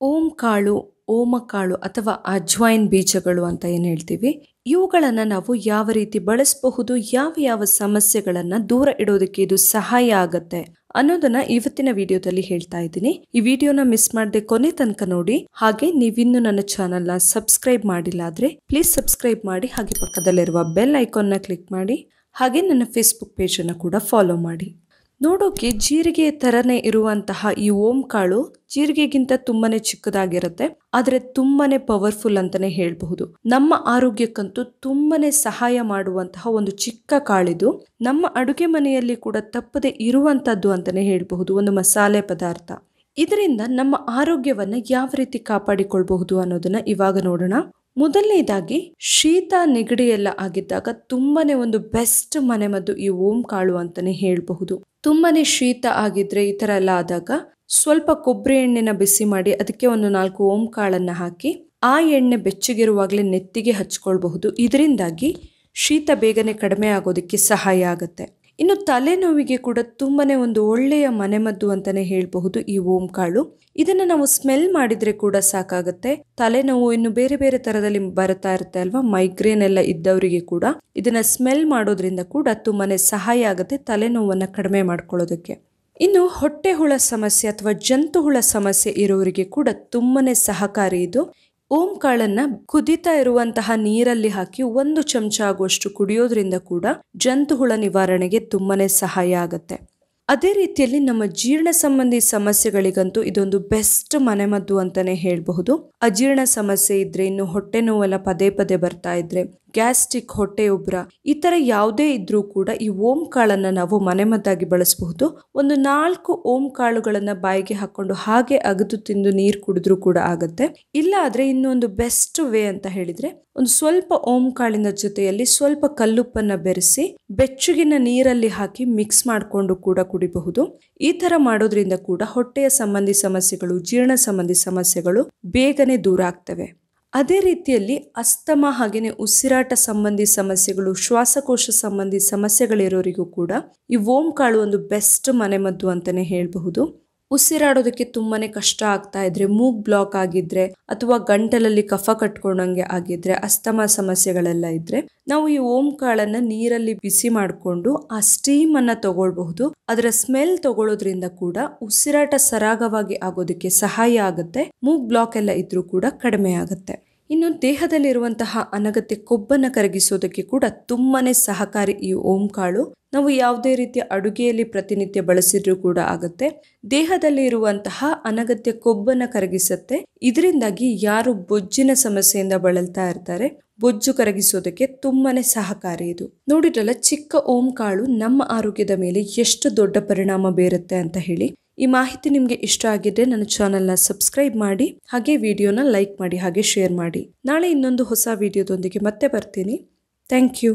ಓಂ ಕಾಳು, ಓಮಕಾಳು ಅಥವಾ ಅಜ್ವೈನ್ ಬೀಜಗಳು ಅಂತ ಏನು ಹೇಳ್ತೀವಿ, ಇವುಗಳನ್ನು ನಾವು ಯಾವ ರೀತಿ ಬಳಸಬಹುದು, ಯಾವ ಯಾವ ಸಮಸ್ಯೆಗಳನ್ನು ದೂರ ಇಡೋದಕ್ಕೆ ಇದು ಸಹಾಯ ಆಗತ್ತೆ ಅನ್ನೋದನ್ನ ಇವತ್ತಿನ ವಿಡಿಯೋದಲ್ಲಿ ಹೇಳ್ತಾ ಇದ್ದೀನಿ. ಈ ವಿಡಿಯೋನ ಮಿಸ್ ಮಾಡದೆ ಕೊನೆ ತನಕ ನೋಡಿ. ಹಾಗೆ ನೀವಿನ್ನು ನನ್ನ ಚಾನೆಲ್ನ ಸಬ್ಸ್ಕ್ರೈಬ್ ಮಾಡಿಲ್ಲ ಆದ್ರೆ ಪ್ಲೀಸ್ ಸಬ್ಸ್ಕ್ರೈಬ್ ಮಾಡಿ, ಹಾಗೆ ಪಕ್ಕದಲ್ಲಿರುವ ಬೆಲ್ ಐಕಾನ್ನ ಕ್ಲಿಕ್ ಮಾಡಿ, ಹಾಗೆ ನನ್ನ ಫೇಸ್ಬುಕ್ ಪೇಜನ್ನು ಕೂಡ ಫಾಲೋ ಮಾಡಿ. ನೋಡೋಕೆ ಜೀರಿಗೆ ತರನೇ ಇರುವಂತಹ ಈ ಓಂ ಕಾಳು ಜೀರಿಗೆಗಿಂತ ತುಂಬಾನೇ ಚಿಕ್ಕದಾಗಿರುತ್ತೆ, ಆದರೆ ತುಂಬಾನೇ ಪವರ್ಫುಲ್ ಅಂತಾನೆ ಹೇಳಬಹುದು. ನಮ್ಮ ಆರೋಗ್ಯಕ್ಕಂತೂ ತುಂಬಾನೇ ಸಹಾಯ ಮಾಡುವಂತಹ ಒಂದು ಚಿಕ್ಕ ಕಾಳಿದು. ನಮ್ಮ ಅಡುಗೆ ಮನೆಯಲ್ಲಿ ಕೂಡ ತಪ್ಪದೆ ಇರುವಂತದ್ದು ಅಂತಾನೆ ಹೇಳಬಹುದು, ಒಂದು ಮಸಾಲೆ ಪದಾರ್ಥ. ಇದರಿಂದ ನಮ್ಮ ಆರೋಗ್ಯವನ್ನ ಯಾವ ರೀತಿ ಕಾಪಾಡಿಕೊಳ್ಬಹುದು ಅನ್ನೋದನ್ನ ಇವಾಗ ನೋಡೋಣ. ಮೊದಲನೇದಾಗಿ ಶೀತ ನೆಗಡಿ ಎಲ್ಲ ಆಗಿದ್ದಾಗ ತುಂಬಾನೇ ಒಂದು ಬೆಸ್ಟ್ ಮನೆಮದ್ದು ಈ ಓಂ ಕಾಳು ಅಂತಾನೆ ಹೇಳಬಹುದು. ತುಂಬಾನೇ ಶೀತ ಆಗಿದ್ರೆ ಈ ತರ ಎಲ್ಲ ಆದಾಗ ಸ್ವಲ್ಪ ಕೊಬ್ಬರಿ ಎಣ್ಣೆನ ಬಿಸಿ ಮಾಡಿ ಅದಕ್ಕೆ ಒಂದು 4 ಓಂ ಕಾಳನ್ನ ಹಾಕಿ ಆ ಎಣ್ಣೆ ಬೆಚ್ಚಗಿರುವಾಗಲೇ ನೆತ್ತಿಗೆ ಹಚ್ಕೊಳ್ಬಹುದು. ಇದರಿಂದಾಗಿ ಶೀತ ಬೇಗನೆ ಕಡಿಮೆ ಆಗೋದಕ್ಕೆ ಸಹಾಯ ಆಗುತ್ತೆ. ಇನ್ನು ತಲೆನೋವಿಗೆ ಕೂಡ ತುಂಬಾನೇ ಒಂದು ಒಳ್ಳೆಯ ಮನೆಮದ್ದು ಅಂತಾನೆ ಹೇಳಬಹುದು ಈ ಓಂ ಕಾಳು. ಇದನ್ನ ನಾವು ಸ್ಮೆಲ್ ಮಾಡಿದ್ರೆ ಕೂಡ ಸಾಕಾಗುತ್ತೆ. ತಲೆನೋವು ಇನ್ನು ಬೇರೆ ಬೇರೆ ತರದಲ್ಲಿ ಬರ್ತಾ ಇರುತ್ತೆ ಅಲ್ವಾ, ಮೈಗ್ರೇನ್ ಎಲ್ಲ ಇದ್ದವರಿಗೆ ಕೂಡ ಇದನ್ನ ಸ್ಮೆಲ್ ಮಾಡೋದ್ರಿಂದ ಕೂಡ ತುಂಬಾನೇ ಸಹಾಯ ಆಗುತ್ತೆ ತಲೆನೋವನ್ನ ಕಡಿಮೆ ಮಾಡ್ಕೊಳ್ಳೋದಕ್ಕೆ. ಇನ್ನು ಹೊಟ್ಟೆ ಹುಳ ಸಮಸ್ಯೆ ಅಥವಾ ಜಂತು ಹುಳ ಸಮಸ್ಯೆ ಇರೋರಿಗೆ ಕೂಡ ತುಂಬಾನೇ ಸಹಕಾರಿ ಇದು. ಓಂ ಕಾಳನ್ನ ಕುದಿತಾ ಇರುವಂತಹ ನೀರಲ್ಲಿ ಹಾಕಿ 1 ಚಮಚ ಆಗುವಷ್ಟು ಕುಡಿಯೋದ್ರಿಂದ ಕೂಡ ಜಂತು ಹುಳ ನಿವಾರಣೆಗೆ ತುಂಬಾನೇ ಸಹಾಯ ಆಗುತ್ತೆ. ಅದೇ ರೀತಿಯಲ್ಲಿ ನಮ್ಮ ಜೀರ್ಣ ಸಂಬಂಧಿ ಸಮಸ್ಯೆಗಳಿಗಂತೂ ಇದೊಂದು ಬೆಸ್ಟ್ ಮನೆಮದ್ದು ಅಂತಾನೆ ಹೇಳಬಹುದು. ಅಜೀರ್ಣ ಸಮಸ್ಯೆ ಇದ್ರೆ, ಇನ್ನು ಹೊಟ್ಟೆ ನೋವೆಲ್ಲ ಪದೇ ಪದೇ ಬರ್ತಾ ಇದ್ರೆ, ಗ್ಯಾಸ್ಟ್ರಿಕ್, ಹೊಟ್ಟೆ ಉಬ್ರ, ಈ ತರ ಯಾವುದೇ ಇದ್ರೂ ಕೂಡ ಈ ಓಂ ಕಾಳನ್ನ ನಾವು ಮನೆಮದ್ದಾಗಿ ಬಳಸಬಹುದು. ಒಂದು 4 ಓಂ ಕಾಳುಗಳನ್ನ ಬಾಯಿಗೆ ಹಾಕೊಂಡು ಹಾಗೆ ಅಗದು ತಿಂದು ನೀರು ಕುಡಿದ್ರೂ ಕೂಡ ಆಗತ್ತೆ. ಇಲ್ಲ ಆದ್ರೆ ಇನ್ನೊಂದು ಬೆಸ್ಟ್ ವೇ ಅಂತ ಹೇಳಿದ್ರೆ, ಒಂದು ಸ್ವಲ್ಪ ಓಂ ಕಾಳಿನ ಜೊತೆಯಲ್ಲಿ ಸ್ವಲ್ಪ ಕಲ್ಲುಪ್ಪನ್ನ ಬೆರೆಸಿ ಬೆಚ್ಚಗಿನ ನೀರಲ್ಲಿ ಹಾಕಿ ಮಿಕ್ಸ್ ಮಾಡಿಕೊಂಡು ಕೂಡ ಕುಡಿಬಹುದು. ಈ ತರ ಮಾಡೋದ್ರಿಂದ ಕೂಡ ಹೊಟ್ಟೆಯ ಸಂಬಂಧಿ ಸಮಸ್ಯೆಗಳು, ಜೀರ್ಣ ಸಂಬಂಧಿ ಸಮಸ್ಯೆಗಳು ಬೇಗನೆ ದೂರ ಆಗ್ತವೆ. ಅದೇ ರೀತಿಯಲ್ಲಿ ಅಸ್ತಮಾ ಹಾಗೇನೆ ಉಸಿರಾಟ ಸಂಬಂಧಿ ಸಮಸ್ಯೆಗಳು, ಶ್ವಾಸಕೋಶ ಸಂಬಂಧಿ ಸಮಸ್ಯೆಗಳಿರೋರಿಗೂ ಕೂಡ ಈ ಓಂ ಕಾಳು ಒಂದು ಬೆಸ್ಟ್ ಮನೆಮದ್ದು ಅಂತಾನೆ ಹೇಳಬಹುದು. ಉಸಿರಾಡೋದಕ್ಕೆ ತುಂಬಾನೇ ಕಷ್ಟ ಆಗ್ತಾ ಇದ್ರೆ, ಮೂಗ್ ಬ್ಲಾಕ್ ಆಗಿದ್ರೆ ಅಥವಾ ಗಂಟಲಲ್ಲಿ ಕಫ ಕಟ್ಕೊಂಡಂಗೆ ಆಗಿದ್ರೆ, ಅಸ್ತಮಾ ಸಮಸ್ಯೆಗಳೆಲ್ಲ ಇದ್ರೆ ನಾವು ಈ ಓಂ ಕಾಳನ್ನ ನೀರಲ್ಲಿ ಬಿಸಿ ಮಾಡಿಕೊಂಡು ಆ ಸ್ಟೀಮ್ ಅನ್ನ ತಗೊಳ್ಬಹುದು. ಅದರ ಸ್ಮೆಲ್ ತಗೊಳ್ಳೋದ್ರಿಂದ ಕೂಡ ಉಸಿರಾಟ ಸರಾಗವಾಗಿ ಆಗೋದಕ್ಕೆ ಸಹಾಯ ಆಗುತ್ತೆ. ಮೂಗ್ ಬ್ಲಾಕ್ ಎಲ್ಲ ಇದ್ರೂ ಕೂಡ ಕಡಿಮೆ ಆಗುತ್ತೆ. ಇನ್ನು ದೇಹದಲ್ಲಿರುವಂತಹ ಅನಗತ್ಯ ಕೊಬ್ಬನ್ನ ಕರಗಿಸೋದಕ್ಕೆ ಕೂಡ ತುಂಬಾನೇ ಸಹಕಾರಿ ಈ ಓಂ ಕಾಳು. ನಾವು ಯಾವುದೇ ರೀತಿಯ ಅಡುಗೆಯಲ್ಲಿ ಪ್ರತಿನಿತ್ಯ ಬಳಸಿದ್ರೂ ಕೂಡ ಆಗುತ್ತೆ. ದೇಹದಲ್ಲಿ ಇರುವಂತಹ ಅನಗತ್ಯ ಕೊಬ್ಬನ್ನ ಕರಗಿಸುತ್ತೆ. ಇದರಿಂದಾಗಿ ಯಾರು ಬೊಜ್ಜಿನ ಸಮಸ್ಯೆಯಿಂದ ಬಳಲ್ತಾ ಇರ್ತಾರೆ, ಬೊಜ್ಜು ಕರಗಿಸೋದಕ್ಕೆ ತುಂಬಾನೇ ಸಹಕಾರಿ ಇದು. ನೋಡಿದ್ರಲ್ಲ, ಚಿಕ್ಕ ಓಂ ಕಾಳು ನಮ್ಮ ಆರೋಗ್ಯದ ಮೇಲೆ ಎಷ್ಟು ದೊಡ್ಡ ಪರಿಣಾಮ ಬೀರುತ್ತೆ ಅಂತ ಹೇಳಿ. ಈ ಮಾಹಿತಿ ನಿಮ್ಗೆ ಇಷ್ಟ ಆಗಿದ್ರೆ ನನ್ನ ಚಾನೆಲ್ನ ಸಬ್ಸ್ಕ್ರೈಬ್ ಮಾಡಿ, ಹಾಗೆ ವಿಡಿಯೋನ ಲೈಕ್ ಮಾಡಿ, ಹಾಗೆ ಶೇರ್ ಮಾಡಿ. ನಾಳೆ ಇನ್ನೊಂದು ಹೊಸ ವಿಡಿಯೋದೊಂದಿಗೆ ಮತ್ತೆ ಬರ್ತೀನಿ. Thank you.